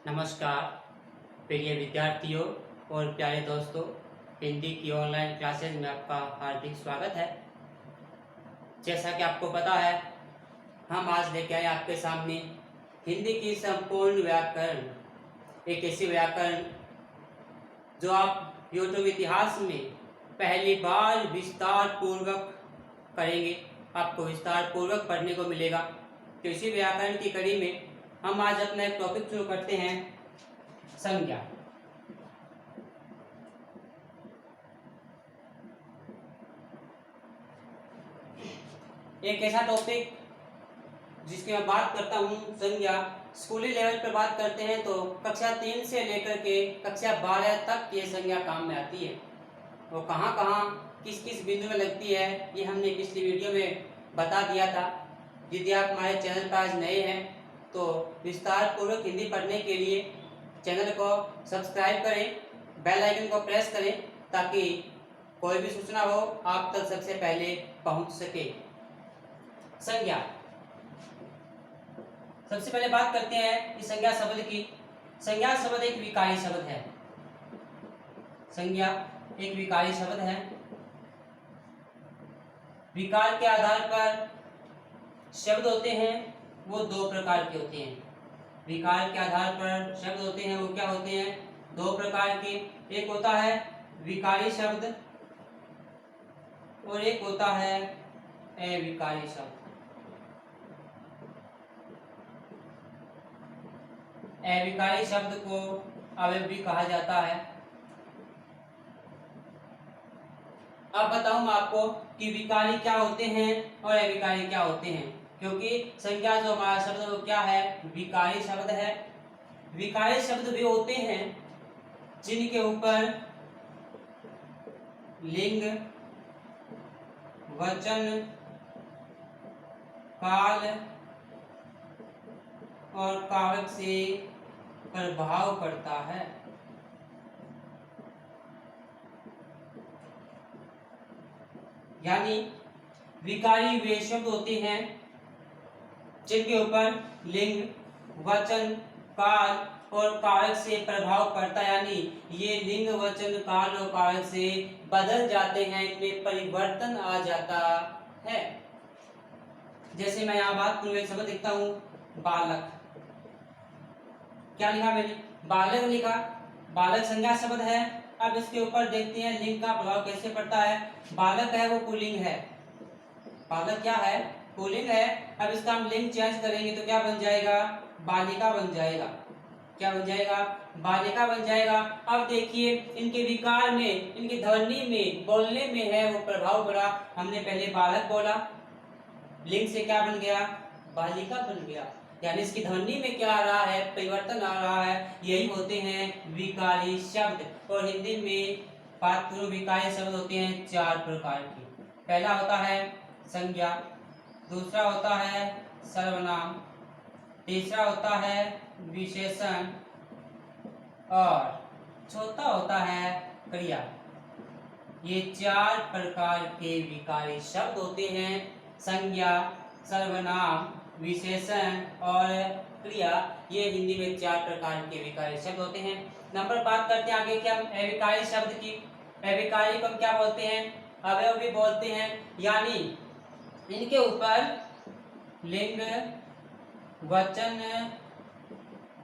नमस्कार प्रिय विद्यार्थियों और प्यारे दोस्तों, हिंदी की ऑनलाइन क्लासेज में आपका हार्दिक स्वागत है। जैसा कि आपको पता है, हम आज लेके आए आपके सामने हिंदी की संपूर्ण व्याकरण, एक ऐसी व्याकरण जो आप यूट्यूब इतिहास में पहली बार विस्तार पूर्वक करेंगे, आपको विस्तार पूर्वक पढ़ने को मिलेगा। तो इसी व्याकरण की कड़ी में हम आज अपना एक टॉपिक शुरू करते हैं, संज्ञा। एक ऐसा टॉपिक जिसकी मैं बात करता हूँ, संज्ञा। स्कूली लेवल पर बात करते हैं तो कक्षा 3 से लेकर के कक्षा 12 तक ये संज्ञा काम में आती है। वो कहाँ कहाँ किस किस बिंदु में लगती है, ये हमने पिछली वीडियो में बता दिया था। यदि आप हमारे चैनल पर आज नए हैं तो विस्तार पूर्वक हिंदी पढ़ने के लिए चैनल को सब्सक्राइब करें, बेल आइकन को प्रेस करें ताकि कोई भी सूचना हो आप तक सबसे पहले पहुंच सके। संज्ञा, सबसे पहले बात करते हैं इस संज्ञा शब्द की। संज्ञा शब्द एक विकारी शब्द है। संज्ञा एक विकारी शब्द है। विकार के आधार पर शब्द होते हैं वो दो प्रकार के होते हैं। विकार के आधार पर शब्द होते हैं वो क्या होते हैं? दो प्रकार के। एक होता है विकारी शब्द और एक होता है अविकारी शब्द। अविकारी शब्द को अवयव भी कहा जाता है। अब बताऊं मैं आपको कि विकारी क्या होते हैं और अविकारी क्या होते हैं, क्योंकि संज्ञा जो हमारा शब्द है वो क्या है? विकारी शब्द है। विकारी शब्द भी होते हैं जिनके ऊपर लिंग, वचन, काल और कारक से प्रभाव पड़ता है। यानी विकारी वे शब्द होते हैं जिनके ऊपर लिंग, वचन, काल और कारक से प्रभाव पड़ता है। यानी ये लिंग, वचन, काल और कारक से बदल जाते हैं, इनमें परिवर्तन आ जाता है। जैसे मैं यहाँ बात करूँ, एक शब्द लिखता हूँ बालक। क्या लिखा मैंने? बालक लिखा। बालक संज्ञा शब्द है। अब इसके ऊपर देखते हैं लिंग का प्रभाव कैसे पड़ता है। बालक है वो पुल्लिंग है। बालक क्या है? पुल्लिंग है। अब इसका हम लिंग चेंज करेंगे तो क्या बन जाएगा? बालिका बन जाएगा। क्या बन जाएगा? बालिका बन जाएगा। अब देखिए इनके विकार में, इनकी ध्वनि में, बोलने में है वो प्रभाव पड़ा। हमने पहले बालक बोला, लिंग से क्या बन गया? बालिका बन गया। यानी इसकी ध्वनि में क्या आ रहा है? परिवर्तन आ रहा है। यही होते हैं विकारी शब्द। और हिंदी में बात करूं, विकारी शब्द होते हैं 4 प्रकार के। पहला होता है संज्ञा, दूसरा होता है सर्वनाम, तीसरा होता है विशेषण और चौथा होता है क्रिया। ये 4 प्रकार के विकारी शब्द होते हैं। संज्ञा, सर्वनाम, विशेषण और क्रिया, ये हिंदी में 4 प्रकार के विकारी शब्द होते हैं। नंबर बात करते हैं आगे क्या? अविकारी शब्द की। अविकारी को हम क्या बोलते हैं? अवयव भी बोलते हैं। यानी इनके ऊपर लिंग, वचन,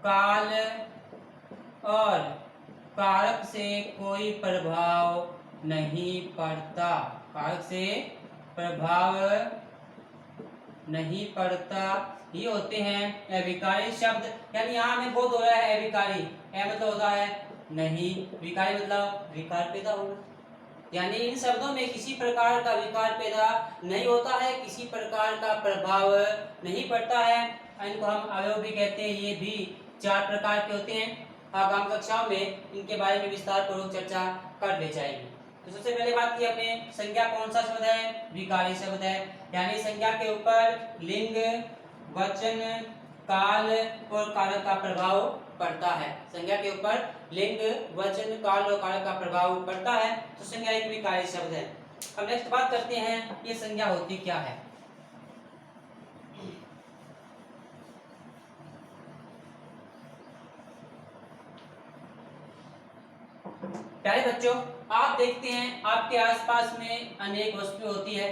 काल और कारक से कोई प्रभाव नहीं पड़ता। कारक से प्रभाव नहीं पड़ता। ये होते हैं अविकारी शब्द। यानी यहाँ हमें बोध हो रहा है अविकारी, मतलब होता है नहीं, विकारी मतलब विकार पैदा होना। यानी इन शब्दों में किसी प्रकार का विकार पैदा नहीं होता है, किसी प्रकार का प्रभाव नहीं पड़ता है। इनको हम अवयव भी कहते हैं। ये भी 4 प्रकार के होते हैं। आगामी कक्षाओं में इनके बारे में विस्तार पूर्वक चर्चा कर ली जाएगी। तो सबसे पहले बात की हमने, संज्ञा कौन सा शब्द है? विकारी शब्द है। यानी संज्ञा के ऊपर लिंग, वचन, काल और कारक का प्रभाव पड़ता है। संज्ञा के ऊपर लिंग, वचन, काल और कारक का प्रभाव पड़ता है, तो संज्ञा एक विकारी शब्द है। अब नेक्स्ट बात करते हैं ये संज्ञा होती क्या है। प्यारे बच्चों, आप देखते हैं आपके आसपास में अनेक वस्तुएं होती है,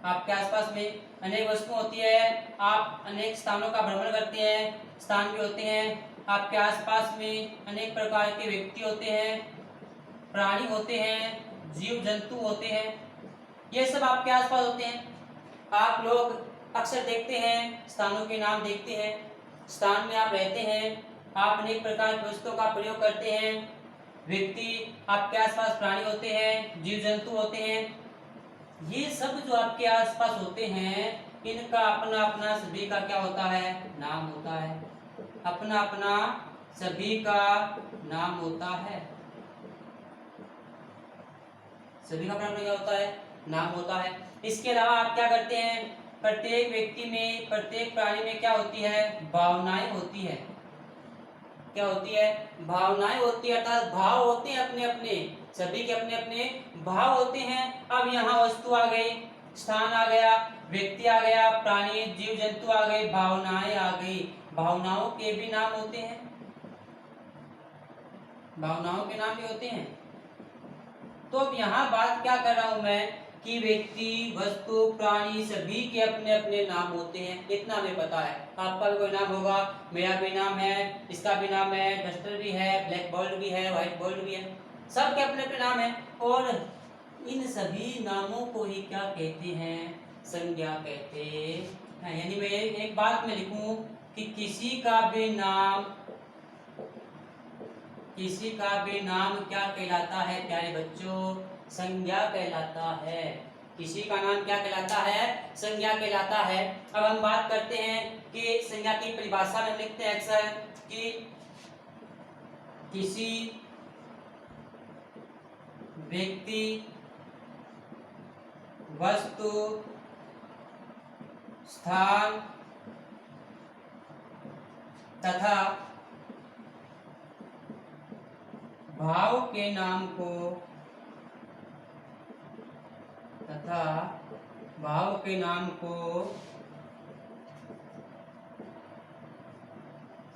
आपके आसपास में अनेक वस्तुएं होती है, आप अनेक स्थानों का भ्रमण करते हैं, स्थान भी होते हैं, आपके आसपास में अनेक प्रकार के व्यक्ति होते हैं, प्राणी होते हैं, जीव जंतु होते हैं, ये सब आपके आसपास होते हैं। आप लोग अक्सर देखते हैं, स्थानों के नाम देखते हैं, स्थान में आप रहते हैं, आप अनेक प्रकार की वस्तुओं का प्रयोग करते हैं, व्यक्ति आपके आसपास प्राणी होते हैं, जीव जंतु होते हैं, ये सब जो आपके आसपास होते हैं इनका अपना अपना सभी का क्या होता है, नाम होता है, अपना अपना सभी का नाम होता है, सभी का अपना क्या होता है, नाम होता है। इसके अलावा आप क्या करते हैं, प्रत्येक व्यक्ति में, प्रत्येक प्राणी में क्या होती है, भावनाएं होती है, क्या होती है, भावनाएं होती है, अर्थात भाव होते हैं अपने अपने, सभी के अपने अपने भाव होते हैं। अब यहाँ वस्तु आ गई, स्थान आ गया, व्यक्ति आ गया, प्राणी जीव जंतु आ गए, भावनाएं आ गई, भावनाओं के भी नाम होते हैं, भावनाओं के नाम भी होते हैं। तो अब यहाँ बात क्या कर रहा हूं मैं कि व्यक्ति वस्तु प्राणी सभी के अपने अपने नाम होते हैं, इतना हमें पता है। आपका भी कोई नाम होगा, मेरा भी नाम है, इसका भी नाम है, डस्टर भी है, ब्लैक बोर्ड भी है, व्हाइट बोर्ड भी है, सबके अपने अपने नाम है। और इन सभी नामों को ही क्या कहते हैं, संज्ञा कहते हैं। यानी मैं एक बात में लिखूं कि किसी का भी नाम क्या कहलाता है प्यारे बच्चों, संज्ञा कहलाता है। किसी का नाम क्या कहलाता है, संज्ञा कहलाता है। अब हम बात करते हैं कि संज्ञा की परिभाषा में लिखते हैं अक्सर कि किसी व्यक्ति वस्तु स्थान तथा भाव के नाम को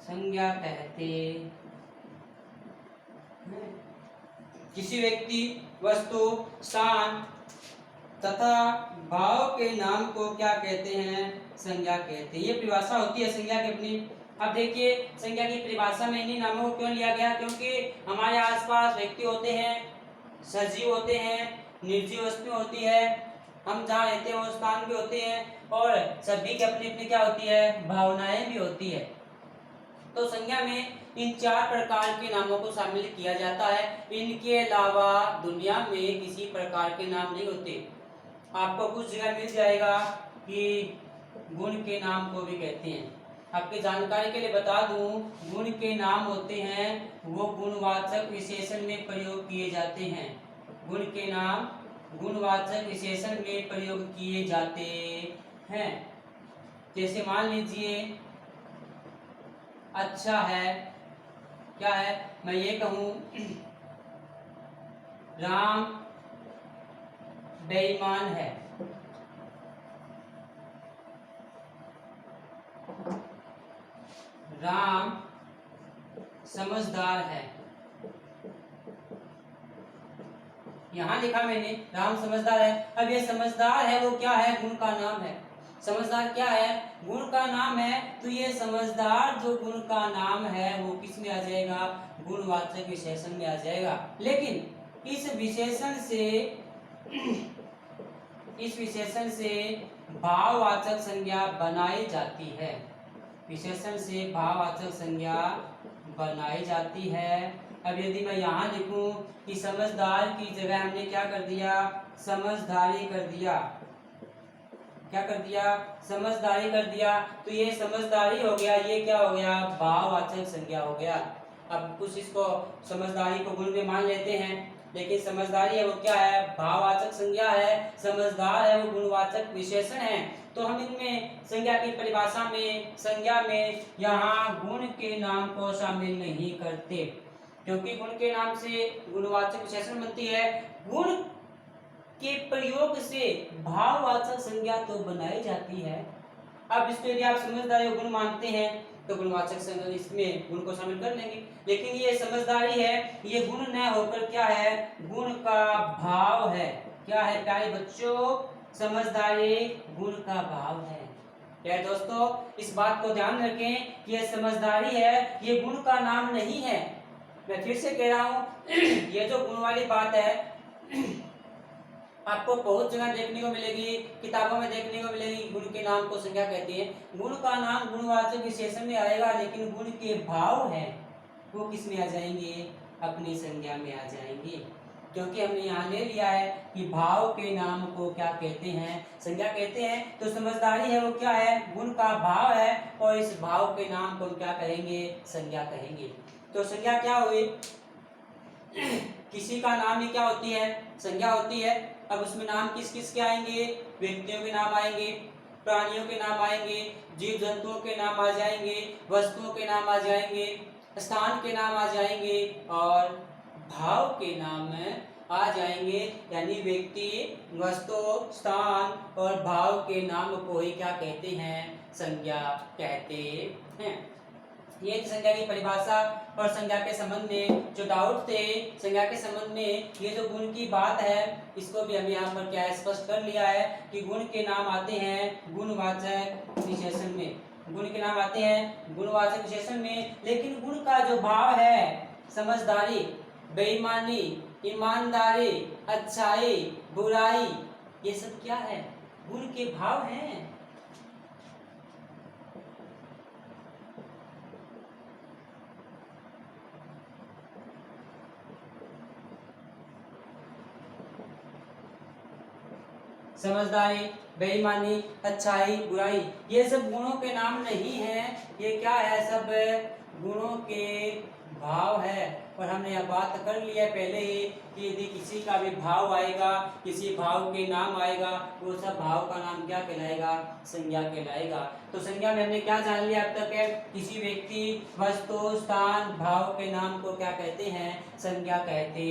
संज्ञा कहते हैं। किसी व्यक्ति वस्तु स्थान तथा भाव के नाम को क्या कहते हैं, संज्ञा कहते हैं। ये परिभाषा होती है संज्ञा की अपनी। अब देखिए संज्ञा की परिभाषा में इन्हीं नामों को क्यों लिया गया, क्योंकि हमारे आसपास व्यक्ति होते हैं, सजीव होते हैं, निर्जीव वस्तुएं होती है, हम जहाँ रहते हैं वो स्थान भी होते हैं, और सभी की अपनी अपनी क्या होती है, भावनाएं भी होती है। तो संज्ञा में इन 4 प्रकार के नामों को शामिल किया जाता है। इनके अलावा दुनिया में किसी प्रकार के नाम नहीं होते। आपको कुछ जगह मिल जाएगा कि गुण के नाम को भी कहते हैं। आपकी जानकारी के लिए बता दूं, गुण के नाम होते हैं वो गुणवाचक विशेषण में प्रयोग किए जाते हैं। गुण के नाम गुणवाचक विशेषण में प्रयोग किए जाते हैं। जैसे मान लीजिए अच्छा है, क्या है, मैं ये कहूं राम बेईमान है, राम समझदार है। यहां लिखा मैंने राम समझदार है। अब ये समझदार है वो क्या है, गुण का नाम है। समझदार क्या है, गुण का नाम है। तो ये समझदार जो गुण का नाम है वो किस में आ जाएगा, गुणवाचक विशेषण में आ जाएगा। लेकिन इस विशेषण से भाववाचक संज्ञा बनाई जाती है। विशेषण से भाववाचक संज्ञा बनाई जाती है। अब यदि मैं यहाँ लिखूं कि समझदार की जगह हमने क्या कर दिया, समझदारी कर दिया। क्या कर दिया, समझदारी कर दिया। तो ये समझदारी हो गया, ये क्या हो गया, भाववाचक संज्ञा हो गया। अब कुछ इसको समझदारी को गुण में मान लेते हैं, लेकिन समझदारी है वो क्या है, भाववाचक संज्ञा है। समझदार है वो गुणवाचक विशेषण है। तो हम इनमें संज्ञा की परिभाषा में, संज्ञा में यहाँ गुण के नाम को शामिल नहीं करते, क्योंकि गुण के नाम से गुणवाचक विशेषण बनती है। गुण के प्रयोग से भाववाचक संज्ञा तो बनाई जाती है, अब इसको यदि आप समझदारी गुण मानते हैं तो गुणवाचक संज्ञा इसमें गुण को शामिल कर लेंगे, लेकिन ये समझदारी है, ये गुण न होकर क्या है, गुण का भाव है। क्या है प्यारे बच्चों, समझदारी गुण का भाव है। यार दोस्तों इस बात को ध्यान रखें कि ये समझदारी है, ये गुण का नाम नहीं है। मैं फिर से कह रहा हूं ये जो गुण वाली बात है आपको बहुत जगह देखने को मिलेगी, किताबों में देखने को मिलेगी, गुण के नाम को संज्ञा कहती है। गुण का नाम गुणवाचक विशेषण में आएगा, लेकिन गुण के भाव है वो किस में आ जाएंगे, अपनी संज्ञा में आ जाएंगे, क्योंकि हमने यहाँ ले लिया है कि भाव के नाम को क्या कहते हैं, संज्ञा कहते हैं। तो समझदारी है वो क्या है, गुण का भाव है, और इस भाव के नाम को क्या कहेंगे, संज्ञा कहेंगे। तो संज्ञा क्या हुई, किसी का नाम ही क्या होती है, संज्ञा होती है। अब उसमें नाम किस किस के आएंगे, व्यक्तियों के नाम आएंगे, प्राणियों के नाम आएंगे, जीव जंतुओं के नाम आ जाएंगे, वस्तुओं के नाम आ जाएंगे, स्थान के नाम आ जाएंगे, और भाव के नाम आ जाएंगे। यानी व्यक्ति, वस्तु, स्थान और भाव के नाम को ही क्या कहते हैं, संज्ञा कहते हैं। ये संज्ञा की परिभाषा और संज्ञा के संबंध में जो डाउट थे, संज्ञा के संबंध में ये जो गुण की बात है, इसको भी हम यहाँ पर क्या स्पष्ट कर लिया है कि गुण के नाम आते हैं गुणवाचक विशेषण में, गुण के नाम आते हैं गुणवाचक विशेषण में। लेकिन गुण का जो भाव है, समझदारी, बेईमानी, ईमानदारी, अच्छाई, बुराई, ये सब क्या है, गुण के भाव हैं। समझदारी, बेईमानी, अच्छाई, बुराई, ये सब गुणों के नाम नहीं है, ये क्या है, सब गुणों के भाव है। और हमने यह बात कर लिया पहले ही कि यदि किसी का भी भाव आएगा, किसी भाव के नाम आएगा, वो सब भाव का नाम क्या कहलाएगा, संज्ञा कहलाएगा। तो संज्ञा में हमने क्या जान लिया अब तक है, किसी व्यक्ति, वस्तु, स्थान, भाव के नाम को क्या कहते हैं, संज्ञा कहते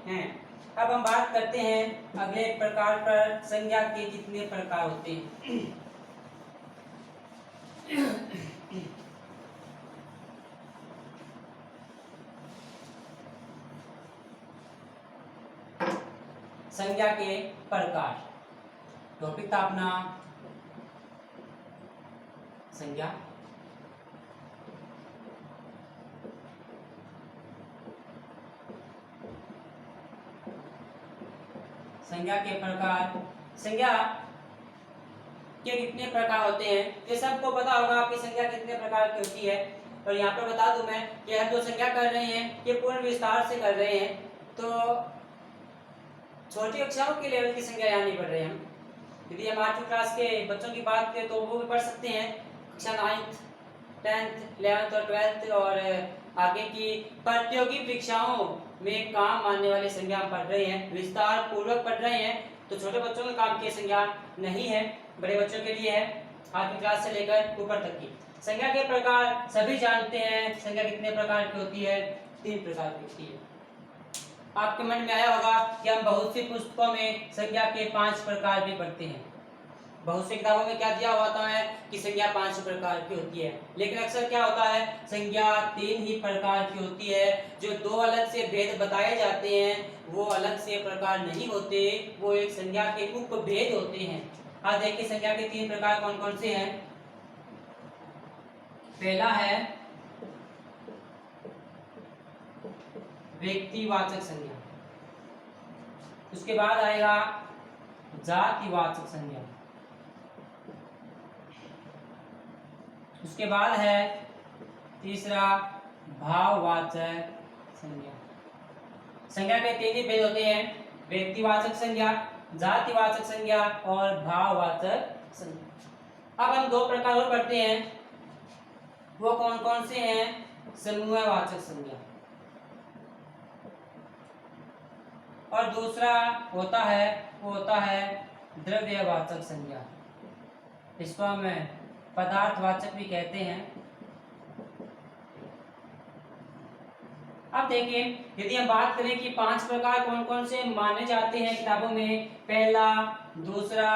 हैं। अब हम बात करते हैं अगले प्रकार पर, संज्ञा के कितने प्रकार होते हैं। संज्ञा के प्रकार, टॉपिक था अपना संज्ञा। संज्ञा के प्रकार, संज्ञा के कितने प्रकार होते हैं, ये सबको पता होगा कि संज्ञा कितने प्रकार की होती है। और यहाँ पर बता दूं मैं कि हम जो संज्ञा कर रहे हैं ये पूर्ण विस्तार से कर रहे हैं, तो छोटी कक्षाओं के लेवल की संज्ञा यहाँ नहीं पढ़ रहे हम। यदि हम 8वीं क्लास के बच्चों की बात करें तो वो भी पढ़ सकते हैं, कक्षा 9th, 10th, 11th और 12th और आगे की प्रतियोगी परीक्षाओं में काम आने वाली संज्ञा पढ़ रहे हैं, विस्तार पूर्वक पढ़ रहे हैं। तो छोटे बच्चों के काम की संज्ञा नहीं है, बड़े बच्चों के लिए है, 8वीं क्लास से लेकर ऊपर तक की। संज्ञा के प्रकार सभी जानते हैं, संज्ञा कितने प्रकार की होती है, 3 प्रकार की होती है। आपके मन में आया होगा कि हम बहुत सी पुस्तकों में संज्ञा के 5 प्रकार भी पढ़ते हैं, बहुत सी किताबों में क्या दिया होता है कि संज्ञा 5 प्रकार की होती है, लेकिन अक्सर क्या होता है, संज्ञा 3 ही प्रकार की होती है। जो 2 अलग से भेद बताए जाते हैं वो अलग से प्रकार नहीं होते, वो एक संज्ञा के उपभेद होते हैं। आज देखिए संज्ञा के 3 प्रकार कौन कौन से हैं। पहला है व्यक्तिवाचक संज्ञा, उसके बाद आएगा जातिवाचक संज्ञा, उसके बाद है तीसरा भाववाचक संज्ञा। संज्ञा के 3 ही भेद होते हैं, व्यक्तिवाचक संज्ञा, जातिवाचक संज्ञा और भाववाचक संज्ञा। अब हम 2 प्रकार और पढ़ते हैं, वो कौन कौन से हैं, समूहवाचक संज्ञा और दूसरा होता है द्रव्यवाचक संज्ञा, इसको हम पदार्थवाचक भी कहते हैं। अब देखिए यदि हम बात करें कि 5 प्रकार कौन कौन से माने जाते हैं किताबों में, पहला दूसरा,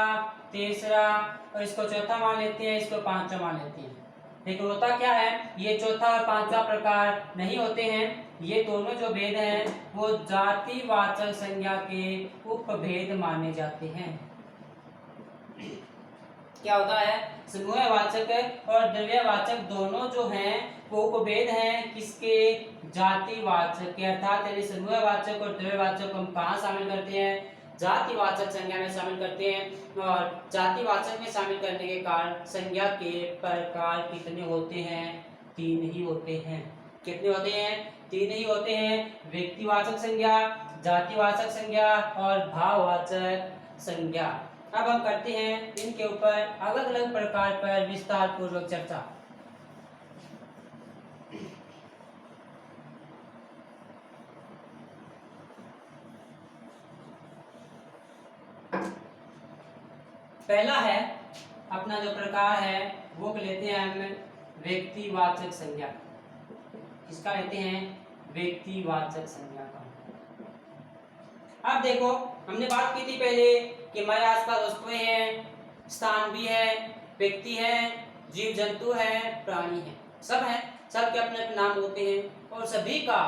तीसरा और इसको चौथा मान लेते हैं, इसको पांचवा मान लेते हैं। लेकिन होता क्या है, ये चौथा और पांचवा प्रकार नहीं होते हैं। ये दोनों जो भेद हैं वो जातिवाचक संज्ञा के उपभेद माने जाते हैं। क्या होता है, समूहवाचक और द्रव्यवाचक दोनों जो हैं वो उपभेद हैं किसके, जातिवाचक के। अर्थात यदि समूहवाचक और द्रव्यवाचक को हम कहाँ शामिल करते हैं, जातिवाचक संज्ञा में शामिल करते हैं। और जातिवाचक में शामिल करने के कारण संज्ञा के प्रकार कितने होते हैं, 3 ही होते हैं। कितने होते हैं, 3 ही होते हैं। व्यक्तिवाचक संज्ञा, जातिवाचक संज्ञा और भाववाचक संज्ञा। अब हम करते हैं इनके ऊपर अलग अलग प्रकार पर विस्तार पूर्वक चर्चा। पहला है अपना जो प्रकार है वो लेते हैं हम व्यक्तिवाचक संज्ञा। किसका लेते हैं, व्यक्तिवाचक संज्ञा का। अब देखो, हमने बात की थी पहले कि हमारे आसपास वस्तुएं हैं, स्थान भी है, व्यक्ति है, जीव जंतु है, प्राणी है, सब है। सब के अपने अपने नाम होते हैं और सभी का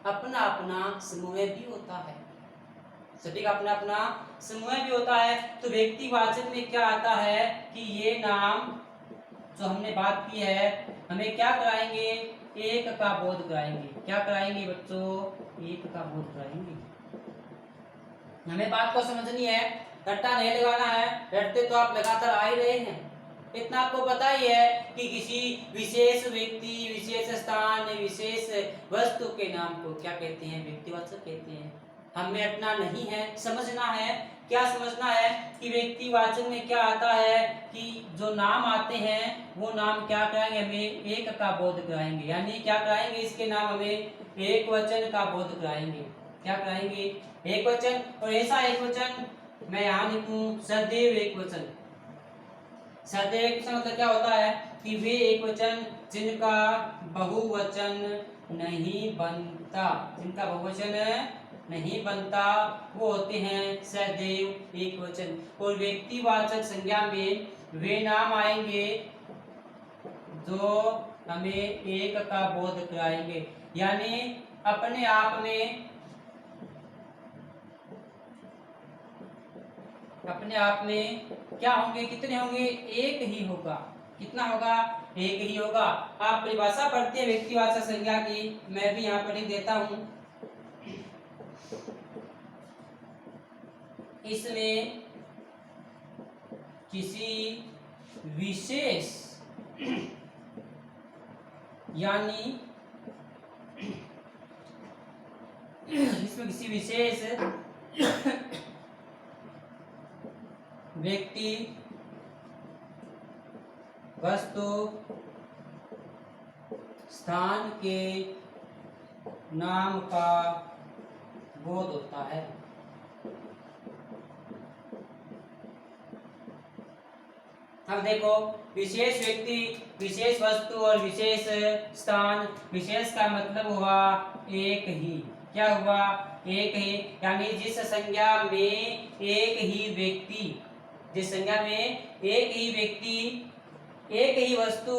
अपना अपना समूह भी होता है। सभी का अपना अपना समूह भी होता है। तो व्यक्तिवाचक में क्या आता है कि ये नाम जो हमने बात की है हमें क्या कराएंगे, एक का बोध कराएंगे। क्या कराएंगे बच्चों, एक का बोध कराएंगे। हमें बात को समझनी है, रट्टा नहीं लगाना है। रटते तो आप लगातार आ ही रहे हैं, इतना आपको पता ही है कि किसी विशेष व्यक्ति, विशेष स्थान, विशेष वस्तु के नाम को क्या कहते हैं, व्यक्तिवाचक कहते हैं। हमें रटना नहीं है, समझना है। क्या समझना है कि व्यक्तिवाचक में क्या आता है कि जो नाम आते हैं वो नाम क्या कराएंगे, हमें एक का बोध कराएंगे। यानी क्या कराएंगे, इसके नाम हमें एक वचन का बोध कराएंगे। क्या कराएंगे, एक वचन। और ऐसा एक वचन मैं यहाँ लिखूं, सदैव एक वचन। सदैव एक वचन मतलब क्या होता है कि वे एक वचन जिनका बहुवचन नहीं बनता, जिनका बहुवचन नहीं बनता वो होते हैं सदैव एक वचन। और व्यक्तिवाचक संज्ञा में वे नाम आएंगे जो हमें एक का बोध कराएंगे। यानी अपने आप में क्या होंगे, कितने होंगे, एक ही होगा। कितना होगा, एक ही होगा। आप परिभाषा पढ़ते हैं व्यक्तिवाचक संज्ञा की, मैं भी यहाँ पर लिख देता हूं। इसमें किसी विशेष यानी इसमें किसी विशेष व्यक्ति, वस्तु, स्थान के नाम का बोध होता है। अब देखो, विशेष व्यक्ति, विशेष वस्तु और विशेष स्थान। विशेष का मतलब हुआ एक ही। क्या हुआ, एक ही। यानी जिस संज्ञा में एक ही व्यक्ति, जिस संज्ञा में एक ही व्यक्ति, एक ही वस्तु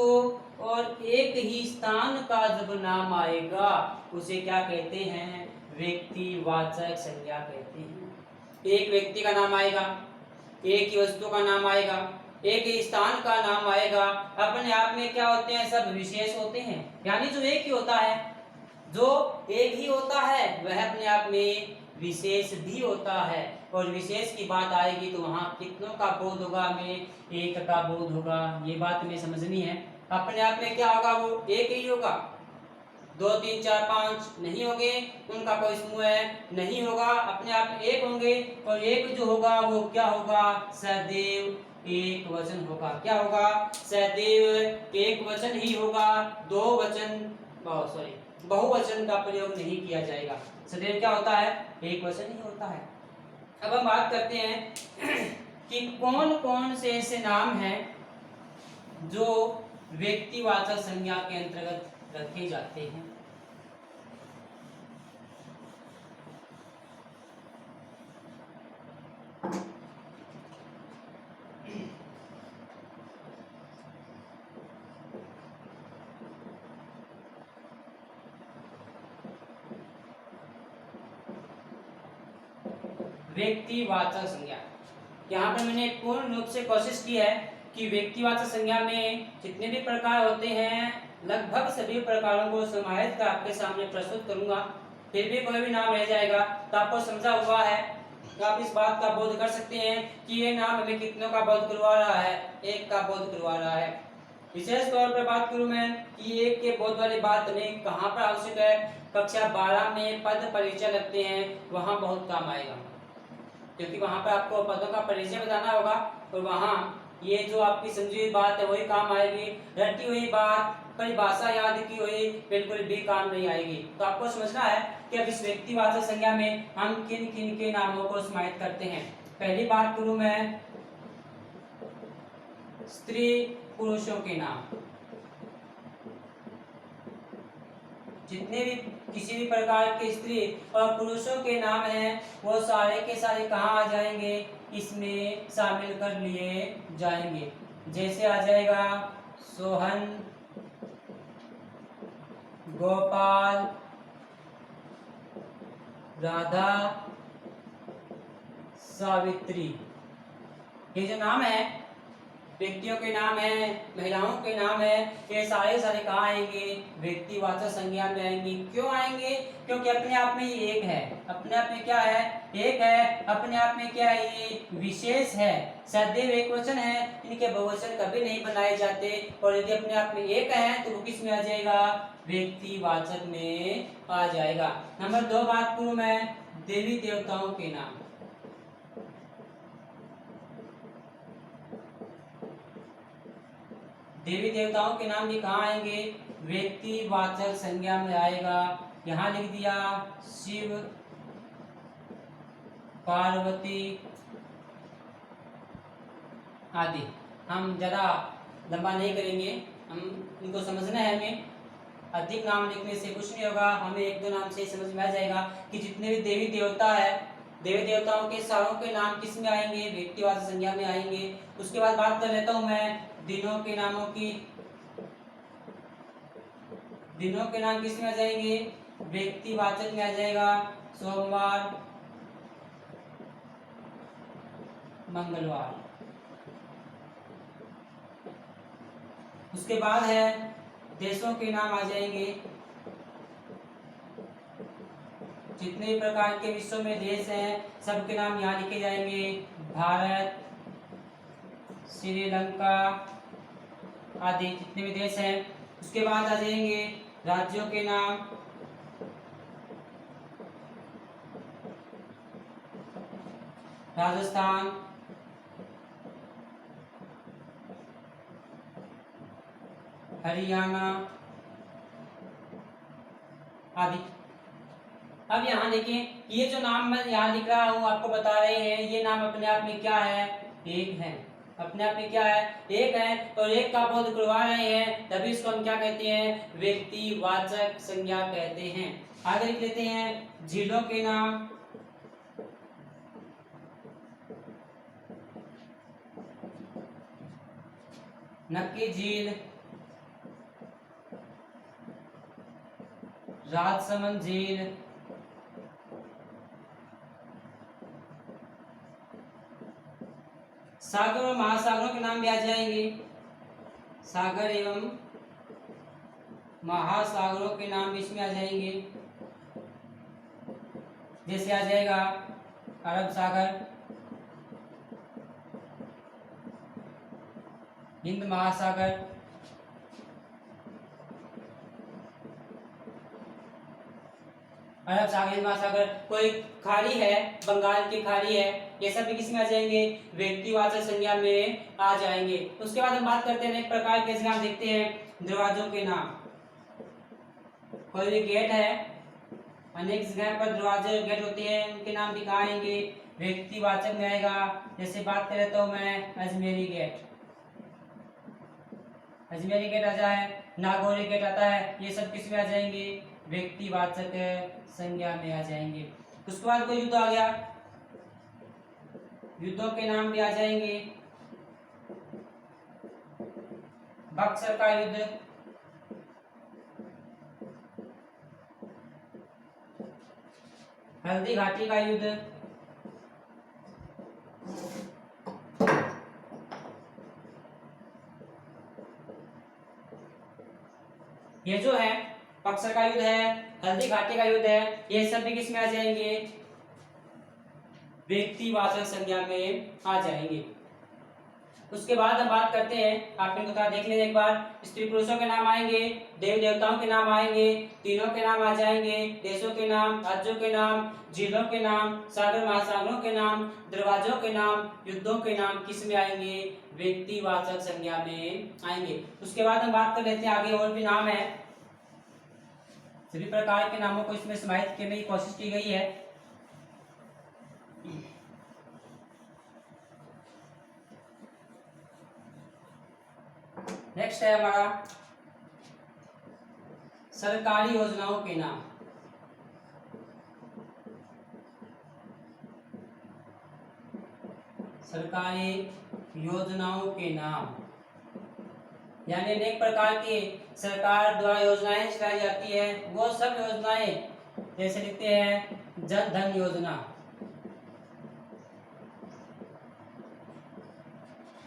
और एक ही स्थान का जब नाम आएगा उसे क्या कहते हैं, व्यक्तिवाचक संज्ञा कहते हैं। एक व्यक्ति का नाम आएगा, एक ही वस्तु का नाम आएगा, एक ही स्थान का नाम आएगा। अपने आप में क्या होते हैं, सब विशेष होते हैं। यानी जो एक ही होता है, जो एक ही होता है वह अपने आप में विशेष भी होता है। और विशेष की बात आएगी तो वहां कितनों का बोध होगा, हमें एक का बोध होगा। ये बात हमें समझनी है। अपने आप में क्या होगा, वो एक ही होगा। 2 3 4 5 नहीं होंगे, उनका कोई समूह नहीं होगा, अपने आप में एक होंगे। और एक जो होगा वो क्या होगा, सदैव एक वचन होगा। क्या होगा, सदैव एक वचन ही होगा। बहुवचन का प्रयोग नहीं किया जाएगा। सदैव क्या होता है, एक वचन ही होता है। अब हम बात करते हैं कि कौन कौन से ऐसे नाम हैं जो व्यक्तिवाचक संज्ञा के अंतर्गत रखे जाते हैं। व्यक्तिवाचक संज्ञा। यहाँ पर मैंने पूर्ण रूप से कोशिश की है कि व्यक्तिवाचक संज्ञा में जितने भी प्रकार होते हैं लगभग सभी प्रकारों को समाहित कर आपके सामने प्रस्तुत करूंगा। फिर भी कोई भी नाम रह जाएगा तो आपको समझा हुआ है तो आप इस बात का बोध कर सकते हैं कि ये नाम हमें कितनों का बोध करवा रहा है, एक का बोध करवा रहा है। विशेष तौर पर बात करूं मैं कि एक के बोध वाली बात हमें कहाँ पर आवश्यक है, कक्षा 12 में पद परिचय लगते हैं वहां बहुत काम आएगा, क्योंकि वहां पर आपको पदों का परिचय बताना होगा और वहां ये जो आपकी समझी हुई बात है वही काम आएगी। रटी हुई बात, परिभाषा याद की हुई बिल्कुल भी काम नहीं आएगी। तो आपको समझना है कि अब इस व्यक्तिवाचक संज्ञा में हम किन किन के नामों को समाहित करते हैं। पहली बात करूं मैं स्त्री पुरुषों के नाम। जितने भी किसी भी प्रकार के स्त्री और पुरुषों के नाम हैं वो सारे के सारे कहाँ आ जाएंगे, इसमें शामिल कर लिए जाएंगे। जैसे आ जाएगा सोहन, गोपाल, राधा, सावित्री। ये जो नाम है व्यक्तियों के नाम है, महिलाओं के नाम है, ये सारे सारे कहाँ आएंगे, व्यक्तिवाचक संज्ञा में आएंगे। क्यों आएंगे? क्योंकि अपने आप में ये एक है, अपने आप में क्या है, एक है, अपने आप में क्या है, ये विशेष है, सदैव एकवचन है, इनके बहुवचन कभी नहीं बनाए जाते। और यदि अपने आप में एक है तो वो किस में आ जाएगा, व्यक्तिवाचक में आ जाएगा। नंबर 2 बात करूं मैं देवी देवताओं के नाम। देवी देवताओं के नाम भी कहाँ आएंगे, व्यक्तिवाचक संज्ञा में आएगा। यहाँ लिख दिया शिव, पार्वती आदि। हम जरा लंबा नहीं करेंगे, हम इनको समझना है। हमें अधिक नाम लिखने से कुछ नहीं होगा, हमें एक दो नाम से समझ में आ जाएगा कि जितने भी देवी देवता है, देवी देवताओं के सारों के नाम किस में आएंगे, व्यक्तिवाचक संज्ञा में आएंगे। उसके बाद बात कर लेता हूं मैं दिनों के नामों की। दिनों के नाम किस में आ जाएंगे, व्यक्तिवाचक में आ जाएगा। सोमवार, मंगलवार। उसके बाद है देशों के नाम आ जाएंगे। जितने प्रकार के विश्व में देश हैं सबके नाम यहाँ लिखे जाएंगे। भारत, श्रीलंका आदि जितने भी देश हैं। उसके बाद आ जाएंगे राज्यों के नाम। राजस्थान, हरियाणा आदि। अब यहाँ देखें ये जो नाम मैं यहाँ लिख रहा हूँ आपको बता रहे हैं, ये नाम अपने आप में क्या है, एक है। अपने आप में क्या है, एक है, और एक का बोध करवा रहे हैं, तभी इसको हम क्या कहते हैं, व्यक्तिवाचक संज्ञा कहते हैं। आगे लिख लेते हैं झीलों के नाम। नक्की झील, राजसमंद झील, सागर और महासागरों के नाम भी आ जाएंगे। सागर एवं महासागरों के नाम भी इसमें आ जाएंगे। जैसे आ जाएगा अरब सागर, हिंद महासागर, अरब सागर, हिंद महासागर। कोई खाड़ी है, बंगाल की खाड़ी है, ये सब भी किसमें आ जाएंगे, व्यक्तिवाचक संज्ञा में आ जाएंगे। उसके बाद हम बात करते हैं अनेक प्रकार के नाम देखते हैं दरवाजों के नाम। कोई भी गेट है, अनेक जगह पर दरवाजे गेट होते हैं, उनके नाम भी कहाँ आएंगे, व्यक्तिवाचक में आएगा। जैसे बात कर लेता हूँ मैं अजमेरी गेट, अजमेरी गेट आता है, नागौरी गेट आता है, ये सब किस में आ जाएंगे, व्यक्तिवाचक संज्ञा में आ जाएंगे। उसके बाद कोई युद्ध आ गया, युद्धों के नाम भी आ जाएंगे। बक्सर का युद्ध, हल्दी घाटी का युद्ध, ये जो है बक्सर का युद्ध है, हल्दी घाटी का युद्ध है, ये सब भी किस में आ जाएंगे, व्यक्तिवाचक संज्ञा में आ जाएंगे। उसके बाद हम बात करते हैं, आपने बता देख लें एक बार, स्त्री पुरुषों के नाम आएंगे, देव देवताओं के नाम आएंगे, तीनों के नाम आ जाएंगे, देशों के नाम, राज्यों के नाम, झीलों के नाम, सागर महासागरों के नाम, दरवाजों के नाम, युद्धों के नाम किस में आएंगे, व्यक्तिवाचक संज्ञा में आएंगे। उसके बाद हम बात कर लेते हैं आगे और भी नाम है, सभी प्रकार के नामों को इसमें समाहित करने की कोशिश की गई है। नेक्स्ट है हमारा सरकारी योजनाओं के नाम। सरकारी योजनाओं के नाम यानी अनेक प्रकार की सरकार द्वारा योजनाएं चलाई जाती है, वो सब योजनाएं जैसे लिखते हैं जन धन योजना,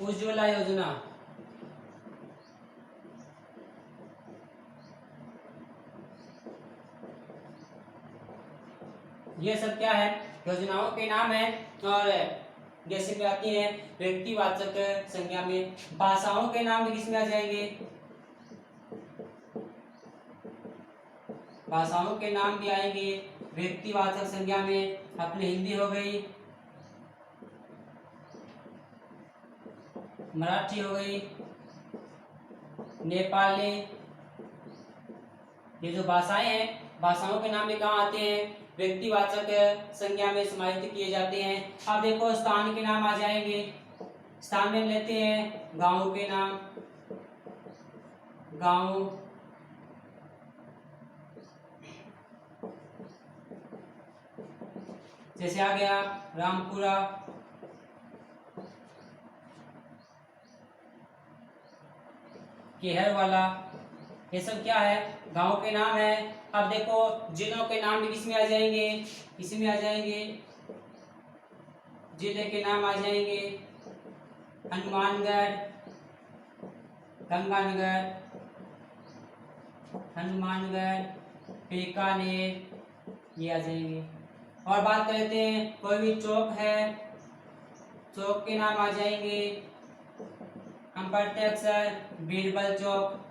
उज्ज्वला योजना, ये सब क्या है, योजनाओं के नाम है। और जैसे भी आती है व्यक्तिवाचक संज्ञा में। भाषाओं के नाम भी किसमें आ जाएंगे, भाषाओं के नाम भी आएंगे व्यक्तिवाचक संज्ञा में। अपनी हिंदी हो गई, मराठी हो गई, नेपाली, ये जो भाषाएं हैं, भाषाओं के नाम भी कहाँ आते हैं, व्यक्तिवाचक संज्ञा में समाहित किए जाते हैं। अब देखो स्थान के नाम आ जाएंगे, स्थान में लेते हैं गांव के नाम, गांव, जैसे आ गया रामपुरा, केहर वाला, ये सब क्या है, गांव के नाम है। अब देखो जिलों के नाम भी किसमें आ जाएंगे, इसमें आ जाएंगे, जिले के नाम आ जाएंगे हनुमानगढ़, गंगानगर, हनुमानगढ़, बीकानेर, ये आ जाएंगे। और बात कर लेते हैं कोई भी चौक है, चौक के नाम आ जाएंगे, हम पढ़ते अक्सर बीरबल चौक,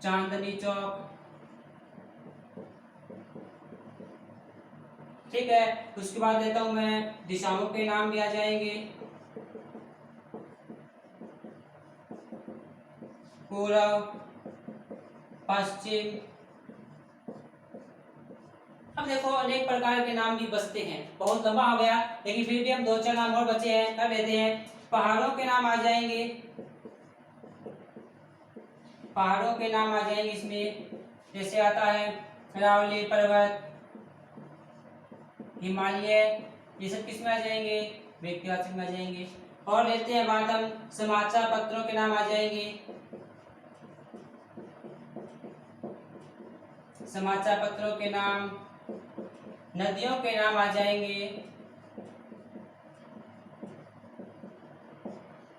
चांदनी चौक, ठीक है। उसके बाद देता हूं मैं दिशाओं के नाम भी आ जाएंगे, पूर्व, पश्चिम। अब देखो अनेक प्रकार के नाम भी बचते हैं, बहुत लंबा हो गया लेकिन फिर भी हम दो चार नाम और बचे हैं कर लेते हैं। पहाड़ों के नाम आ जाएंगे, पहाड़ों के नाम आ जाएंगे इसमें, जैसे आता है अरावली पर्वत, हिमालय, ये सब किसमें आ जाएंगे, व्यक्तिवाचक में आ जाएंगे। और लेते हैं बात हम समाचार पत्रों के नाम आ जाएंगे, समाचार पत्रों के नाम, नदियों के नाम आ जाएंगे।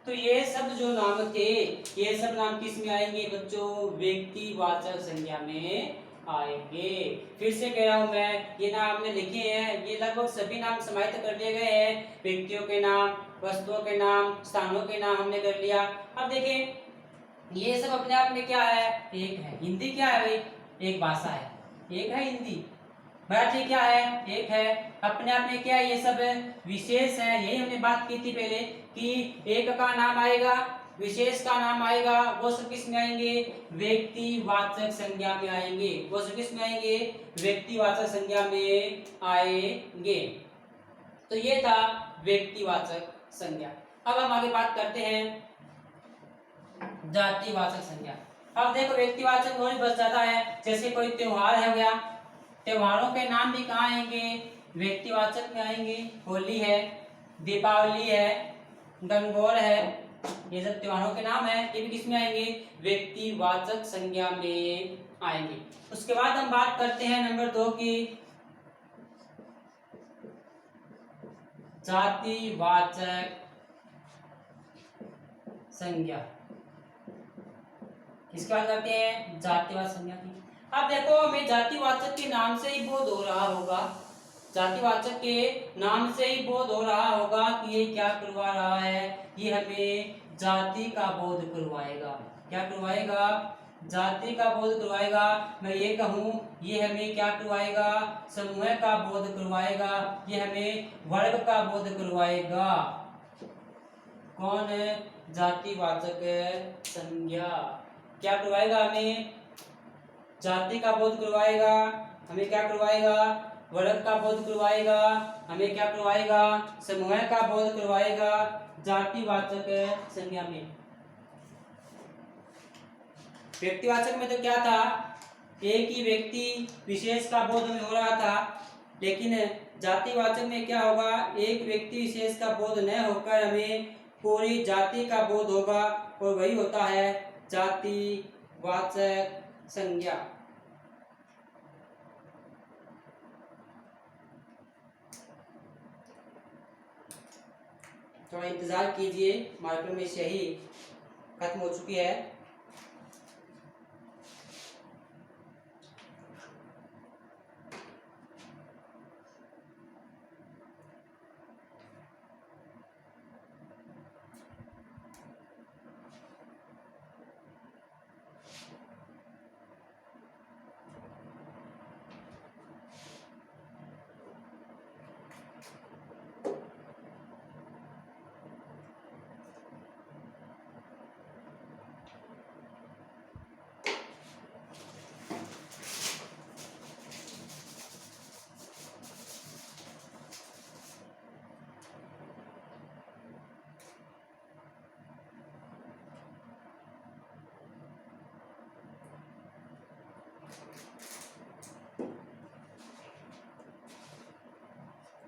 तो ये सब जो नाम थे, ये सब नाम किस में आएंगे बच्चों, व्यक्तिवाचक संज्ञा में आएंगे। फिर से कह रहा हूं मैं, ये नाम हमने लिखे हैं, ये लगभग सभी नाम समाहित कर लिए गए हैं, व्यक्तियों के नाम, वस्तुओं के नाम, स्थानों के नाम हमने कर लिया। अब देखें ये सब अपने आप में क्या है, एक है। हिंदी क्या है भाई, एक भाषा है, एक है हिंदी। मराठी क्या है, एक है। अपने आप में क्या है, ये सब विशेष है। यही हमने बात की थी पहले कि एक का नाम आएगा, विशेष का नाम आएगा, वो सब किस में आएंगे, व्यक्तिवाचक संज्ञा में आएंगे। वो सब किस में आएंगे, व्यक्तिवाचक संज्ञा में आएंगे। तो ये था व्यक्तिवाचक संज्ञा। अब हम आगे बात करते हैं जातिवाचक संज्ञा। अब देखो व्यक्तिवाचक और भी बच जाता है, जैसे कोई त्योहार है गया, त्योहारों के नाम भी कहाँ आएंगे, व्यक्तिवाचक में आएंगे। होली है, दीपावली है, गणगौर है, ये सब त्योहारों के नाम है, ये भी किसमें आएंगे, व्यक्तिवाचक संज्ञा में आएंगे। उसके बाद हम बात करते हैं नंबर 2 की, जातिवाचक संज्ञा। इसके बाद करते हैं जातिवाचक संज्ञा की। अब देखो हमें जातिवाचक के नाम से ही बोध हो रहा होगा, जातिवाचक के नाम से ही बोध हो रहा होगा कि ये क्या करवा रहा है, ये हमें जाति का बोध करवाएगा। क्या करवाएगा? जाति का बोध करवाएगा। मैं ये कहूँ ये हमें क्या करवाएगा? समूह का बोध करवाएगा, ये हमें वर्ग का बोध करवाएगा। कौन है? जातिवाचक संज्ञा। क्या करवाएगा? हमें जाति का बोध करवाएगा, हमें क्या करवाएगा? वर्ग का बोध करवाएगा, हमें क्या करवाएगा? समूह का बोध करवाएगा जातिवाचक संज्ञा में। व्यक्तिवाचक में तो क्या था? एक ही व्यक्ति विशेष का बोध हमें हो रहा था, लेकिन जातिवाचक में क्या होगा? एक व्यक्ति विशेष का बोध न होकर हमें पूरी जाति का बोध होगा, और वही होता है जातिवाचक संज्ञा। थोड़ा इंतजार कीजिए, मार्कर में स्याही खत्म हो चुकी है।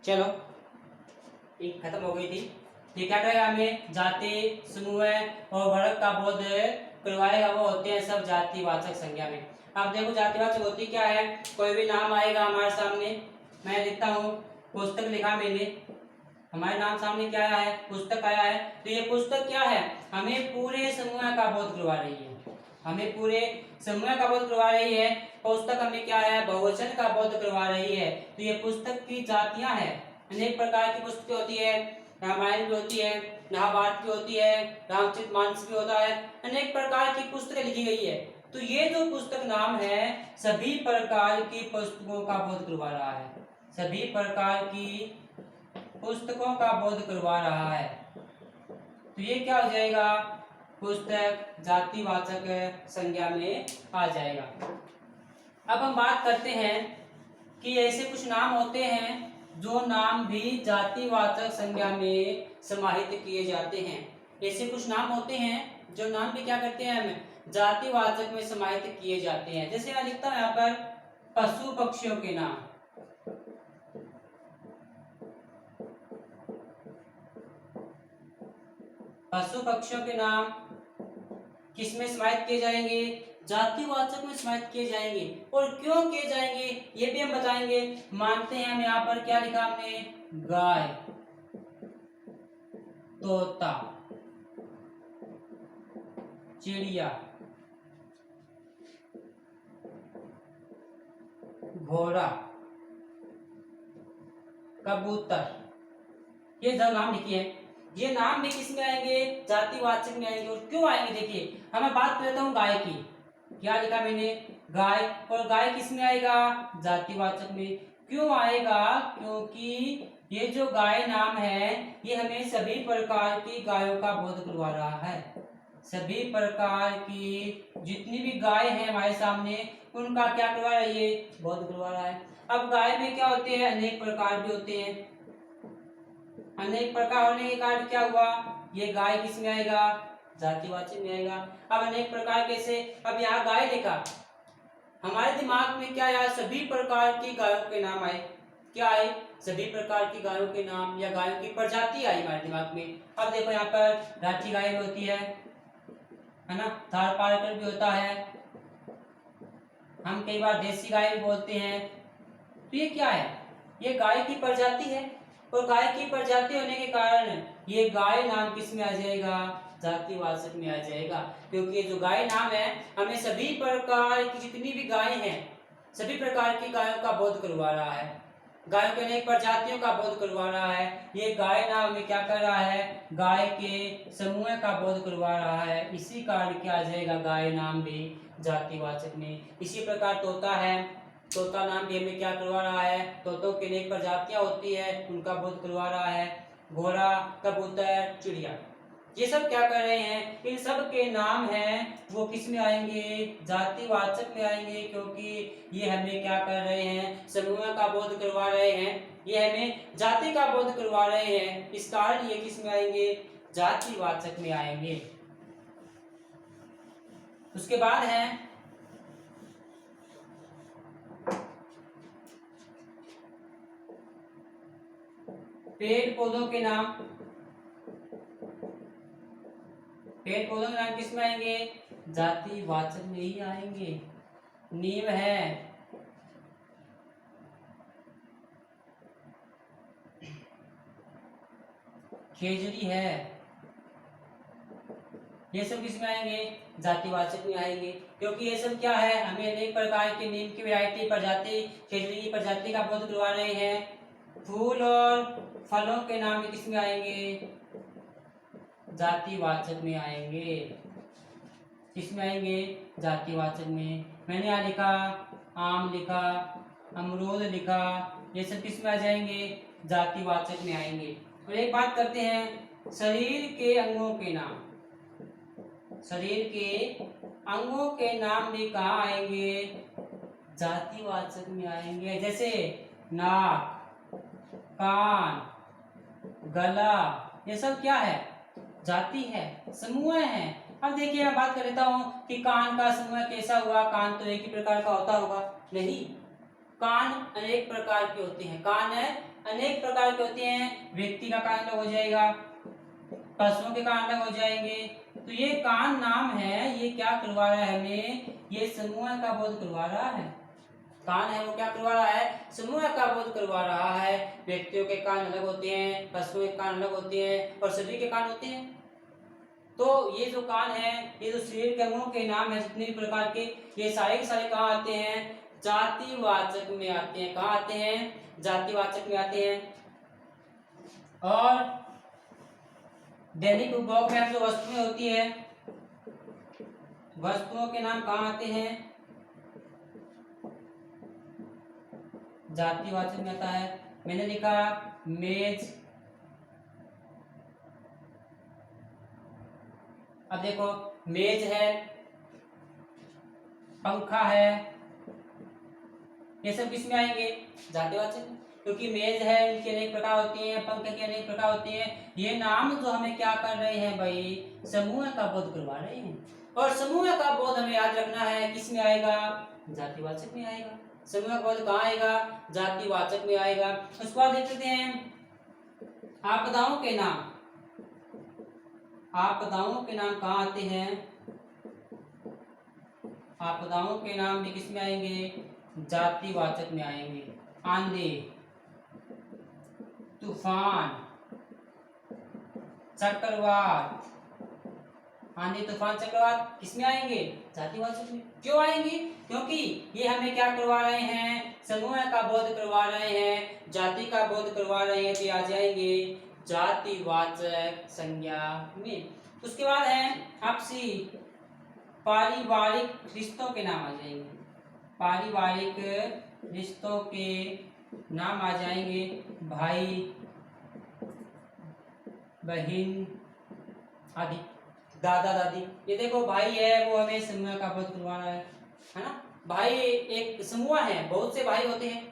चलो, एक खत्म हो गई थी। ये क्या करेगा? हमें जाति, समूह और वर्ग का बोध करवाएगा, वो होते हैं सब जातिवाचक संज्ञा में। अब देखो जातिवाचक होती क्या है? कोई भी नाम आएगा हमारे सामने, मैं लिखता हूँ पुस्तक, लिखा मैंने, हमारे नाम सामने क्या आया है? पुस्तक आया है। तो ये पुस्तक क्या है? हमें पूरे समूह का बोध करवा रही है, हमें पूरे समूह का बोध करवा रही है। पुस्तक हमें क्या है? बहुवचन का बोध करवा रही है। तो ये पुस्तक की जातियां हैं, अनेक प्रकार की पुस्तकें होती है, रामायण भी होती है, महाभारत भी होती है, रामचरितमानस भी होता है, अनेक प्रकार की पुस्तकें लिखी गई है। तो ये जो पुस्तक नाम है सभी प्रकार की पुस्तकों का बोध करवा रहा है, सभी प्रकार की पुस्तकों का बोध करवा रहा है। तो ये क्या हो जाएगा? पुस्तक जातिवाचक संज्ञा में आ जाएगा। अब हम बात करते हैं कि ऐसे कुछ नाम होते हैं जो नाम भी जातिवाचक संज्ञा में समाहित किए जाते हैं। ऐसे कुछ नाम होते हैं जो नाम भी क्या करते हैं? हम जातिवाचक में समाहित किए जाते हैं। जैसे मैं लिखता हूं यहाँ पर पशु पक्षियों के नाम, पशु पक्षियों के नाम किस में समाहित किए जाएंगे? जातिवाचक में समाहित किए जाएंगे। और क्यों किए जाएंगे ये भी हम बताएंगे। मानते हैं हम यहाँ पर क्या लिखा हमने? गाय, तोता, चिड़िया, घोड़ा, कबूतर, ये जो नाम लिखे हैं ये नाम भी किस में आएंगे? जातिवाचक में आएंगे। और क्यों आएंगे? देखिए, हमें बात कर लेता हूँ गाय की। क्या लिखा मैंने? गाय। और गाय किस में आएगा? जातिवाचक में। क्यों आएगा? क्योंकि ये जो गाय नाम है ये हमें सभी प्रकार की गायों का बोध करवा रहा है, सभी प्रकार की जितनी भी गाय है हमारे सामने उनका क्या करवा रहा है? ये बोध करवा रहा है। अब गाय में क्या होते हैं? अनेक प्रकार भी होते हैं। अनेक प्रकार होने के कारण क्या हुआ? ये गाय किस में आएगा? जातिवाचक में आएगा। अब अनेक प्रकार कैसे? अब यहाँ गाय लिखा, हमारे दिमाग में क्या आया? सभी प्रकार की गायों के नाम आए। क्या आए? सभी प्रकार की गायों के नाम या गायों की प्रजाति आई हमारे दिमाग में। अब देखो यहाँ पर राठी गाय भी होती है ना, थारपारकर भी होता है, हम कई बार देसी गाय भी बोलते हैं। तो ये क्या है? ये गाय की प्रजाति है। और गाय की प्रजाति होने के कारण ये गाय नाम किस में आ जाएगा? जातिवाचक में आ जाएगा, क्योंकि ये जो गाय नाम है हमें सभी प्रकार की जितनी भी गाय हैं सभी प्रकार की गायों का बोध करवा रहा है, गायों के अनेक प्रजातियों का बोध करवा रहा है। ये गाय नाम हमें क्या कर रहा है? गाय के समूह का बोध करवा रहा है, इसी कारण क्या आ जाएगा? गाय नाम भी जातिवाचक में। इसी प्रकार तोता है, तोता नाम भी हमें क्या करवा रहा है? तोतों की अनेक प्रजातियां होती है उनका बोध करवा रहा है। घोड़ा, कबूतर, चिड़िया, ये सब क्या कर रहे हैं? इन सब के नाम हैं वो किस में आएंगे? जातिवाचक में आएंगे, क्योंकि ये हमें क्या कर रहे हैं? समूह का बोध करवा रहे हैं, ये हमें जाति का बोध करवा रहे हैं, इस कारण ये किस में आएंगे? जातिवाचक में आएंगे। उसके बाद है पेड़ पौधों के नाम। पेड़ पौधों के नाम किस में आएंगे? जातिवाचक में ही आएंगे। नीम है, खेजड़ी है, ये सब किस में आएंगे? जातिवाचक में आएंगे, क्योंकि ये सब क्या है? हमें अनेक प्रकार के नीम की वैरायटी, प्रजाति, खेजड़ी की प्रजाति का बोध करवा रहे हैं। फूल और फलों के नाम किस में आएंगे? जातिवाचक में आएंगे। किस में आएंगे? जातिवाचक में। मैंने यहाँ लिखा आम, लिखा अमरूद, लिखा, ये सब किस में आ जाएंगे? जातिवाचक में आएंगे। और एक बात करते हैं, शरीर के अंगों के नाम। शरीर के अंगों के नाम भी कहाँ आएंगे? जातिवाचक में आएंगे। जैसे नाक, कान, गला, ये सब क्या है? जाति है, समूह है। अब देखिए मैं बात कर लेता हूँ कि कान का समूह कैसा हुआ? कान तो एक ही प्रकार का होता होगा? नहीं, कान अनेक प्रकार के होते हैं। कान है अनेक प्रकार के होते हैं। व्यक्ति का कान अलग हो जाएगा, पशुओं के कान अलग हो जाएंगे। तो ये कान नाम है, ये क्या करवा रहा है हमें? ये समूह का बोध करवा रहा है। कान है वो क्या करवा रहा है? समूह का बोध करवा रहा है। व्यक्तियों के कान अलग होते हैं, पशुओं के कान अलग होते हैं और सभी के कान होते हैं। तो ये जो कान है, ये जो शरीर के अंगों के नाम है जितने भी प्रकार के, ये सारे के सारे कहाँ आते हैं? जातिवाचक में आते हैं। कहाँ आते हैं? जातिवाचक में आते हैं। और दैनिक उपभोग में जो वस्तुएं होती है, वस्तुओं के नाम कहाँ आते हैं? जातिवाचक में आता है। मैंने लिखा मेज। अब देखो मेज है, पंखा है, ये सब किस में आएंगे? जातिवाचक में, क्योंकि मेज है इनके अनेक प्रकार होती हैं, पंखे के अनेक प्रकार होते हैं। ये नाम जो हमें क्या कर रहे हैं भाई? समूह का बोध करवा रहे हैं। और समूह का बोध हमें याद रखना है, किस में आएगा? जातिवाचक में आएगा। समूह का बोध कहाँ आएगा? जातिवाचक में आएगा। उसके बाद देख लेते हैं आपदाओं के नाम। आपदाओं के नाम कहाँ आते हैं? आपदाओं के नाम भी किस में आएंगे? जातिवाचक में आएंगे। आंधी, तूफान, चक्रवात, आंधी, तूफान, चक्रवात किस में आएंगे? जातिवाचक में। क्यों आएंगे? क्योंकि ये हमें क्या करवा रहे हैं? समूह का बोध करवा रहे हैं, जाति का बोध करवा रहे हैं, तो आ जाएंगे जातिवाचक संज्ञा में। उसके बाद है आपसी पारिवारिक रिश्तों के नाम आ जाएंगे। पारिवारिक रिश्तों के नाम आ जाएंगे भाई, बहन आदि, दादा दादी। ये देखो भाई है वो हमें समूह का बोध करवा रहा है ना? भाई एक समूह है, बहुत से भाई होते हैं,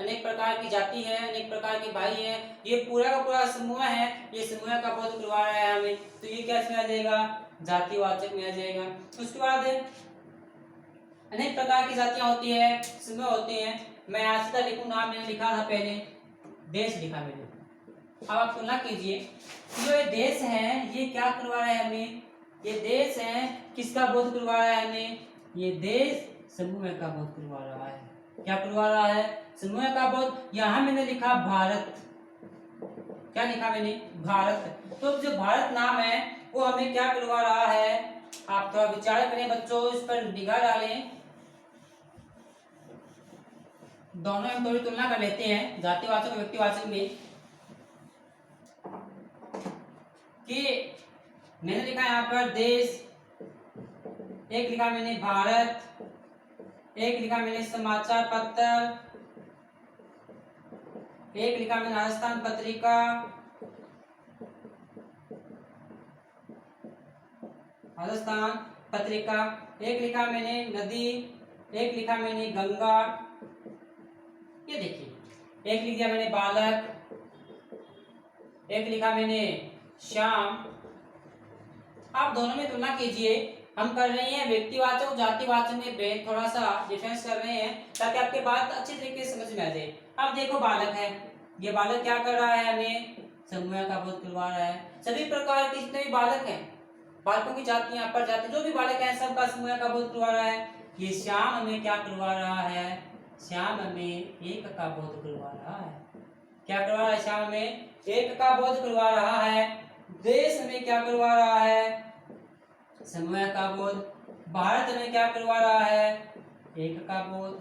अनेक प्रकार की जाति है, अनेक प्रकार के भाई है, ये पूरा का पूरा समूह है, ये समूह का बोध करवा रहा है हमें। तो ये क्या इसमें आ जाएगा? जातिवाचक में आ जाएगा। उसके बाद अनेक प्रकार की जातियां होती है, समूह होते हैं। मैं आज तक लिखूं नाम मैंने लिखा था पहले, देश लिखा मैंने। अब आप तुलना कीजिए, जो ये देश है ये क्या करवा रहा है हमें? ये देश है किसका बोध करवा रहा है हमें? ये देश समूह का बोध करवा रहा है। क्या करवा रहा है? समूह का बोध। यहां मैंने लिखा भारत, क्या लिखा मैंने, भारत। तो जो भारत नाम है वो हमें क्या करवा रहा है, आप थोड़ा विचार करें बच्चों, इस पर निगाह डालें। दोनों हम थोड़ी तुलना कर लेते हैं जातिवाचक और व्यक्तिवाचक में, कि मैंने लिखा यहाँ पर देश, एक लिखा मैंने भारत, एक लिखा मैंने समाचार पत्र, एक लिखा मैंने राजस्थान पत्रिका, राजस्थान पत्रिका, एक लिखा मैंने नदी, एक लिखा मैंने गंगा। ये देखिए, एक लिख दिया मैंने बालक, एक लिखा मैंने श्याम। आप दोनों में तुलना कीजिए। हम कर रहे हैं व्यक्तिवाचक और जातिवाचक में थोड़ा सा डिफरेंस कर रहे हैं ताकि आपके बात अच्छी तरीके से समझ में आ जाए। अब देखो बालक है, ये बालक क्या कर रहा है, हमें समूह का बोध करवा रहा है। सभी प्रकार के जितने भी बालक हैं, बालकों की जातियां प्रजाति जो भी बालक हैं सबका समूह का बोध करवा रहा है। ये श्याम हमें क्या करवा रहा है, श्याम हमें एक का बोध करवा रहा है। क्या करवा रहा है, श्याम हमें एक का बोध करवा रहा है। देश हमें क्या करवा रहा है, समूह का बोध। भारत हमें क्या करवा रहा है, एक का बोध।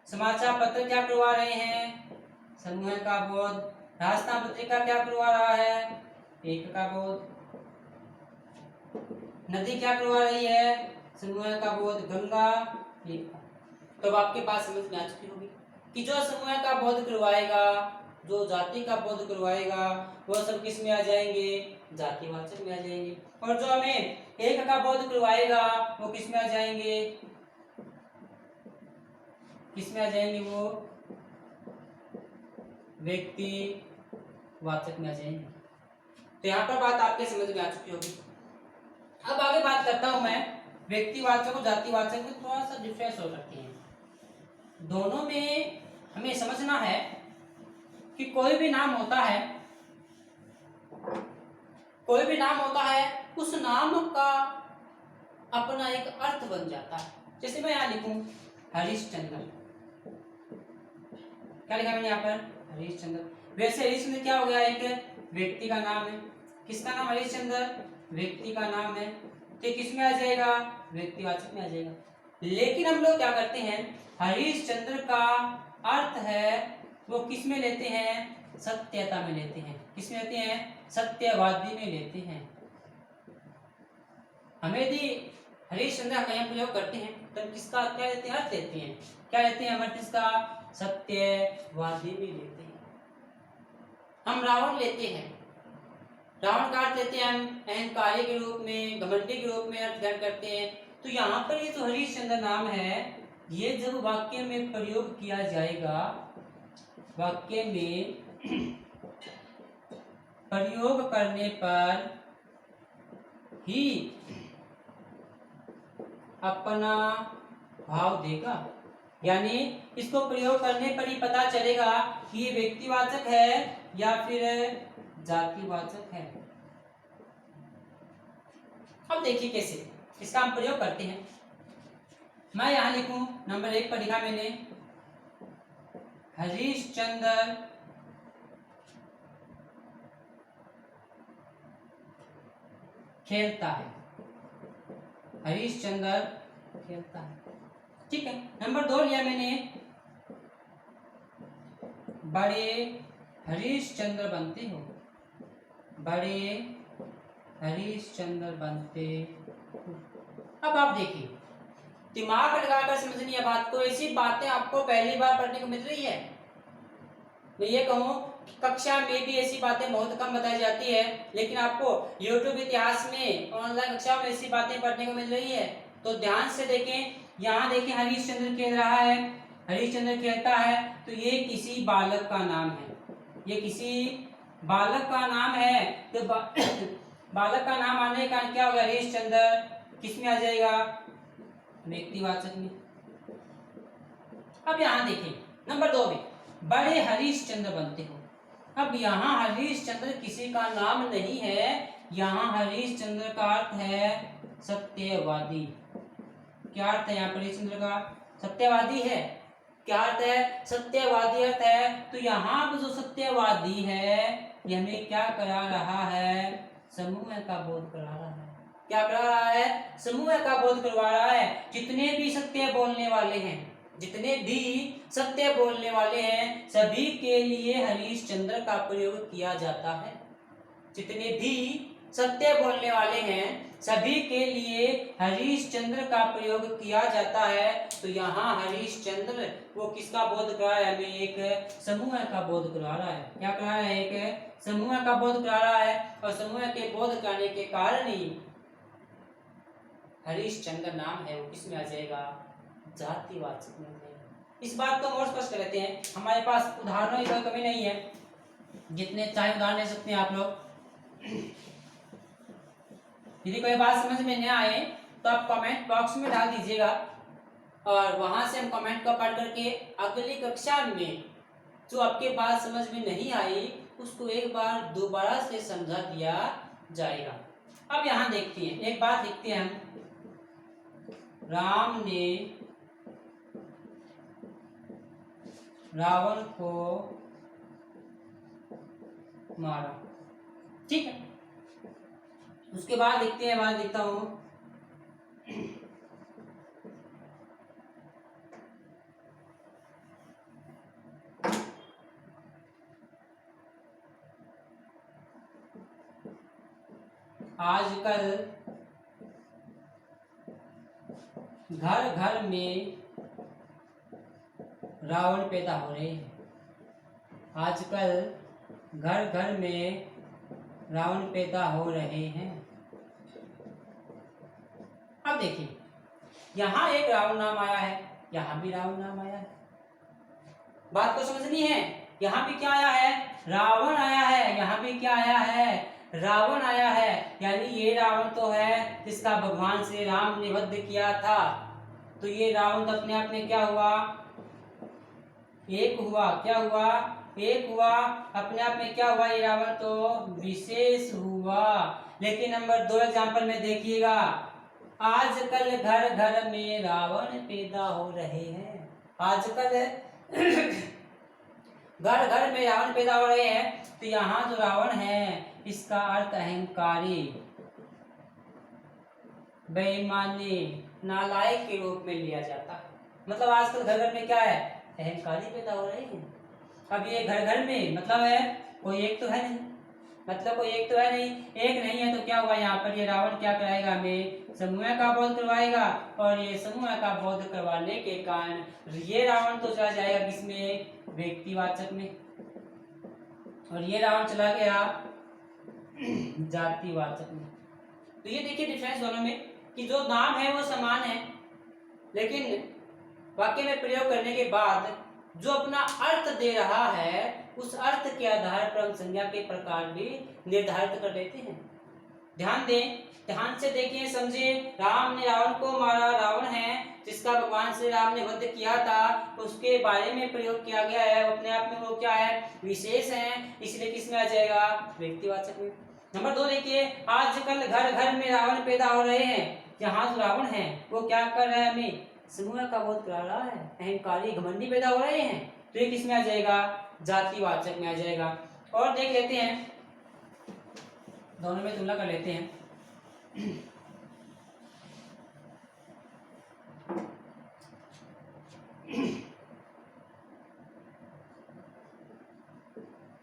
समाचार पत्र क्या करवा रहे हैं, समूह का बोध। राजस्थान पत्रिका क्या करवा रहा है, एक का बोध। नदी क्या करवा रही है, समूह का बोध। गंगा, एक का। तो अब आपके पास समझ में आ चुकी होगी कि जो समूह का बोध करवाएगा, जो जाति का बोध करवाएगा, वो सब किस में आ जाएंगे, जातिवाचक में आ जाएंगे। और जो हमें एक का बोध करवाएगा वो किस में आ जाएंगे, किस में आ जाएंगे, वो व्यक्तिवाचक में आ जाएंगे। तो यहाँ पर बात आपके समझ में आ चुकी होगी। अब आगे बात करता हूं मैं व्यक्तिवाचक और जातिवाचक में थोड़ा सा डिफरेंस हो सकती है। दोनों में हमें समझना है कि कोई भी नाम होता है, कोई भी नाम होता है, उस नाम का अपना एक अर्थ बन जाता है। जैसे मैं यहाँ लिखूं हरिश्चंद्र, क्या लिखा मैंने यहाँ पर, हरिश्चंद्र। वैसे हरिश्चंद्र क्या हो गया, एक व्यक्ति का नाम है। किसका नाम, हरिश्चंद्र, व्यक्ति का नाम है। तो किस में आ जाएगा, व्यक्तिवाचक में आ जाएगा। लेकिन हम लोग क्या करते हैं, हरिश्चंद्र का अर्थ है वो किस में लेते हैं, सत्यता में लेते हैं। किस में लेते हैं, सत्यवादी में लेते हैं। हमें यदि हरिश्चंद्र का यहाँ प्रयोग करते हैं तो किसका क्या लेते हैं, अर्थ लेते हैं। क्या लेते हैं, हम इसका सत्यवादी में लेते हैं। हम रावण लेते हैं, रावण का अर्थ लेते हैं हम अहंकारी के रूप में, घमंडी के रूप में अर्थ ग्रहण करते हैं। तो यहाँ पर ये जो हरिश्चंद्र नाम है, ये जब वाक्य में प्रयोग किया जाएगा, वाक्य में प्रयोग करने पर ही अपना भाव देगा। यानी इसको प्रयोग करने पर ही पता चलेगा कि ये व्यक्तिवाचक है या फिर जातिवाचक है। अब देखिए कैसे इसका हम प्रयोग करते हैं। मैं यहां लिखूं, नंबर 1 पर लिखा मैंने हरिश्चंद्र खेलता है, हरिश्चंद्र खेलता है, ठीक है। नंबर 2 लिया मैंने, बड़े हरिश्चंद्र बनते हो, बड़े हरिश्चंद्र बनते हो। अब आप देखिए, दिमाग लगाकर समझनी है बात को। ऐसी बातें आपको पहली बार पढ़ने को मिल रही है। मैं ये कहूँ कक्षा में भी ऐसी बातें बहुत कम बताई जाती है, लेकिन आपको YouTube इतिहास में, ऑनलाइन कक्षा में ऐसी बातें पढ़ने को मिल रही है। तो ध्यान से देखें, यहाँ देखें हरिश्चंद्र खेल रहा है, हरिश्चंद्र खेलता है, तो ये किसी बालक का नाम है, ये किसी बालक का नाम है। तो बालक का नाम आने का क्या होगा, हरिश्चंद्र किस में आ जाएगा, व्यक्तिवाचक में। अब यहाँ देखें नंबर 2 में, बड़े हरिश्चंद्र बनते हो। अब यहाँ हरिश्चंद्र किसी का नाम नहीं है, यहाँ हरिश्चंद्र का अर्थ है सत्यवादी। क्या अर्थ है यहाँ पर हरिश्चंद्र का, सत्यवादी है। क्या अर्थ है? सत्यवादी अर्थ है। तो यहाँ पर जो सत्यवादी है ये हमें क्या करा रहा है? समूह का बोध करा रहा है। क्या करा रहा है? समूह का बोध करवा रहा है। जितने भी सत्य बोलने वाले हैं, जितने भी सत्य बोलने वाले हैं, सभी के लिए हरिश्चंद्र का प्रयोग किया जाता है। जितने भी सत्य बोलने वाले हैं सभी के लिए हरिश्चंद्र का प्रयोग किया जाता है। तो यहाँ हरिश्चंद्र वो किसका बोध करा रहा है? हमें एक समूह का बोध करा रहा है। क्या करा रहा है? एक समूह का बोध करा रहा है। और समूह के बोध कराने के कारण ही हरिश्चंद्र नाम है वो किसमें आ जाएगा? जातिवाचक में आ जाएगा। इस बात को और स्पष्ट करते हैं। हमारे पास उदाहरणों की कोई कमी नहीं है, जितने चाहे उदाहरण ले सकते हैं आप लोग। यदि कोई बात समझ में नहीं आए तो आप कमेंट बॉक्स में डाल दीजिएगा और वहां से हम कमेंट को पढ़ करके अगली कक्षा में जो आपके बात समझ में नहीं आई उसको एक बार दोबारा से समझा दिया जाएगा। अब यहाँ देखते हैं, एक बात लिखते हैं हम। राम ने रावण को मारा, ठीक है। उसके बाद लिखते हैं, बाद लिखता हूं, आजकल घर घर में रावण पैदा हो रहे हैं। आजकल घर घर में रावण पैदा हो रहे हैं। अब देखिए, यहाँ एक रावण नाम आया है, यहाँ भी रावण नाम आया है। बात को समझनी है। यहाँ भी क्या आया है? रावण आया है। यहाँ भी क्या आया है? रावण आया है। यानी ये रावण तो है जिसका भगवान श्री राम ने वध किया था। तो ये रावण तो अपने आप में क्या हुआ? एक हुआ। क्या हुआ? एक हुआ। अपने आप में क्या हुआ? ये रावण तो विशेष हुआ। लेकिन नंबर 2 एग्जाम्पल में देखिएगा, आजकल घर घर में रावण पैदा हो रहे हैं। आजकल घर घर में रावण पैदा हो रहे हैं। तो यहाँ जो रावण है इसका अर्थ अहंकारी, बेईमानी, नालायक के रूप में लिया जाता है। मतलब आजकल घर घर में क्या है? अहंकारी पैदा हो रहे हैं। अब ये घर घर में मतलब है कोई एक तो है नहीं, मतलब कोई एक तो है नहीं। एक नहीं है तो क्या हुआ? यहाँ पर ये रावण क्या कराएगा? हमें समूह का बोध करवाएगा। और ये समूह का बोध करवाने के कारण ये रावण तो चला जाएगा किसमें? व्यक्तिवाचक में। और ये रावण चला गया जातिवाचक में। तो ये देखिए डिफरेंस दोनों में कि जो नाम है वो समान है, लेकिन वाक्य में प्रयोग करने के बाद जो अपना अर्थ दे रहा है उस अर्थ के आधार पर हम संज्ञा के प्रकार भी निर्धारित कर लेते हैं। ध्यान दें, ध्यान से देखिए, समझिए। राम ने रावण को मारा, रावण है जिसका भगवान श्री राम ने वध किया था, उसके बारे में प्रयोग किया गया है। अपने आप में वो क्या है? विशेष है, इसलिए किसमें आ जाएगा? व्यक्तिवाचक में। नंबर 2 देखिए, आजकल घर घर में रावण पैदा हो रहे हैं। यहाँ जो रावण है वो क्या कर रहा है? हमें समूह का बोध करा रहा है। अहंकारी, घमंडी पैदा हो रहे हैं। तो ये किसमें आ जाएगा? जातिवाचक में आ जाएगा। और देख लेते हैं, दोनों में तुलना कर लेते हैं।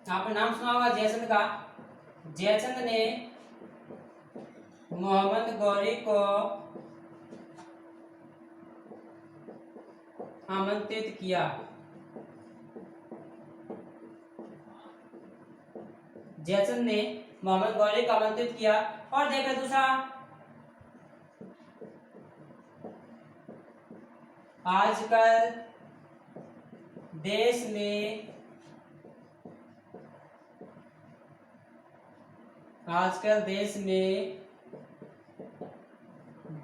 आपने नाम सुना होगा जयचंद का। जयचंद ने मोहम्मद गौरी को आमंत्रित किया। जयचंद ने मोहम्मद गौरी को आमंत्रित किया। और देखो दूसरा, आजकल देश में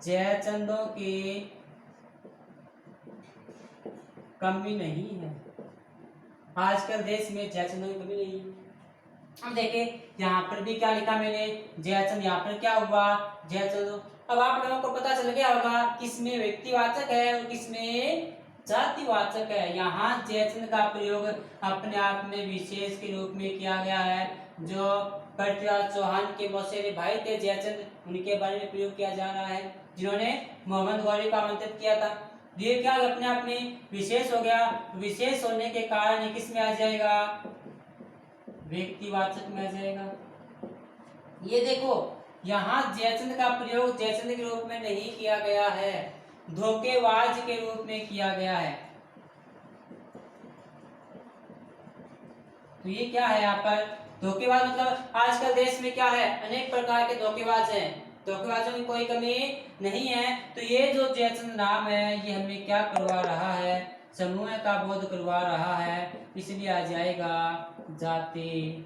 जयचंदों की कमी नहीं है। आजकल देश में जयचंदों की कमी नहीं है। अब देखें, यहाँ पर भी क्या लिखा मैंने? जयचंद। यहाँ पर क्या हुआ? जयचंद। अब आप लोगों को पता चल गया होगा किसमें व्यक्तिवाचक है और किसमें जातिवाचक है। यहाँ जयचंद का प्रयोग अपने आप में विशेष के रूप में किया गया है। जो पृथ्वीराज चौहान के मौसेरे भाई थे जयचंद, उनके बारे में प्रयोग किया जा रहा है, जिन्होंने मोहम्मद गौरी को आमंत्रित किया था। ये क्या अपने आप में विशेष हो गया। विशेष होने के कारण ये किस में आ जाएगा, व्यक्तिवाचक में आ जाएगा। ये देखो यहाँ जयचंद का प्रयोग जयचंद के रूप में नहीं किया गया है, धोखेबाज के रूप में किया गया है। तो ये क्या है यहाँ पर धोखेबाज, मतलब आजकल देश में क्या है, अनेक प्रकार के धोखेबाज हैं, धोखेबाजों की कोई कमी नहीं है। तो ये जो जयचंद नाम है ये हमें क्या करवा रहा है, समूह का बोध करवा रहा है, इसलिए आ जाएगा जाति।